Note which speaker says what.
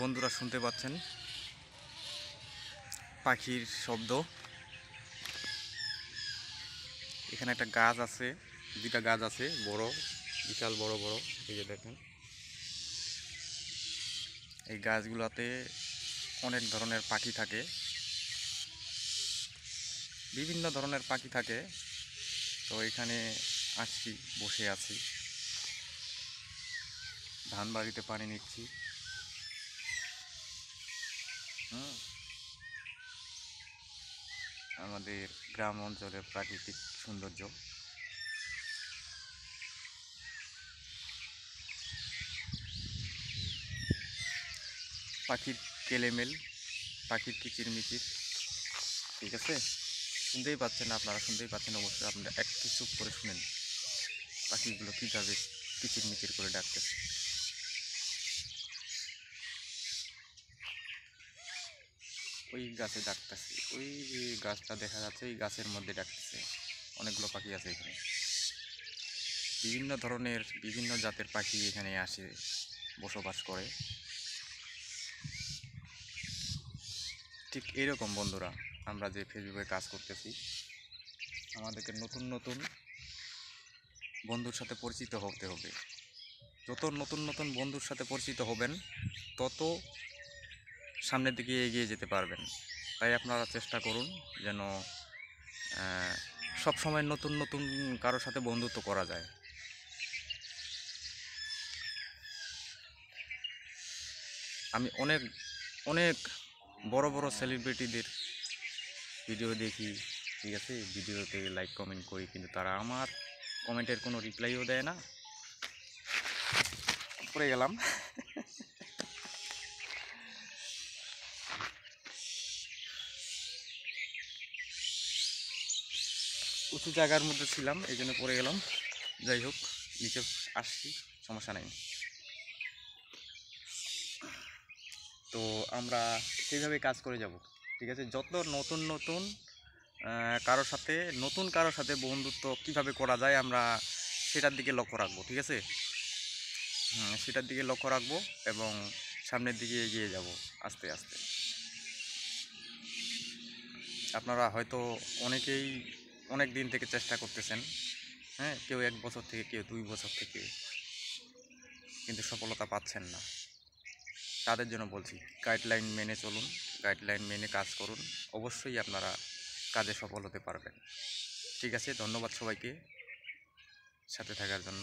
Speaker 1: বন্ধুরা শুনতে পাচ্ছেন পাখির শব্দ। এখানে একটা গাছ আছে, দুইটা গাছ আছে বড়, বিশাল বড় বড়। এই যে দেখেন, এই গাছগুলোতে অনেক ধরনের পাখি থাকে, বিভিন্ন ধরনের পাখি থাকে। তো এখানে আসছি, বসে আছি, ধান বাড়িতে পানি নিচ্ছি। আমাদের গ্রাম অঞ্চলের প্রাকৃতিক সৌন্দর্য। পাখির কেলেমেল, পাখির কিচিরমিচির, ঠিক আছে? শুনতেই পাচ্ছেন, আপনারা শুনতেই পাচ্ছেন। অবশ্যই আপনারা একটু চুপ করে শুনেন পাখিগুলো কীভাবে কিচিরমিচির করে ডাকতেছে। ওই গাছে ডাকতেছে, ওই যে গাছটা দেখা যাচ্ছে, ওই গাছের মধ্যে ডাকতেছে। অনেকগুলো পাখি আছে এখানে, বিভিন্ন ধরনের বিভিন্ন জাতের পাখি এখানে আসে, বসবাস করে। ঠিক এরকম বন্ধুরা, আমরা যে ফেসবুকে কাজ করতেছি, আমাদেরকে নতুন নতুন বন্ধুর সাথে পরিচিত হতে হবে। যত নতুন নতুন বন্ধুর সাথে পরিচিত হবেন, তত সামনের দিকে এগিয়ে যেতে পারবেন। তাই আপনারা চেষ্টা করুন যেন সব সময় নতুন নতুন কারোর সাথে বন্ধুত্ব করা যায়। আমি অনেক অনেক বড় বড় সেলিব্রিটিদের ভিডিও দেখি, ঠিক আছে? ভিডিওতে লাইক কমেন্ট করি, কিন্তু তারা আমার কমেন্টের কোনো রিপ্লাইও দেয় না। পড়ে গেলাম। উঁচু জায়গার মধ্যে ছিলাম, এই জন্য পড়ে গেলাম। যাই হোক, নিচে আসছি, সমস্যা নাই। তো আমরা সেইভাবে কাজ করে যাব, ঠিক আছে? যত নতুন নতুন কারোর সাথে বন্ধুত্ব কিভাবে করা যায়, আমরা সেটার দিকে লক্ষ্য রাখবো, ঠিক আছে? সেটার দিকে লক্ষ্য রাখবো এবং সামনের দিকে এগিয়ে যাব আস্তে আস্তে। আপনারা হয়তো অনেকেই অনেক দিন থেকে চেষ্টা করতেছেন, হ্যাঁ, কেউ 1 বছর থেকে, কেউ 2 বছর থেকে, কিন্তু সফলতা পাচ্ছেন না। তাদের জন্য বলছি, গাইডলাইন মেনে চলুন, গাইডলাইন মেনে কাজ করুন, অবশ্যই আপনারা কাজে সফল হতে পারবেন। ঠিক আছে, ধন্যবাদ সবাইকে সাথে থাকার জন্য।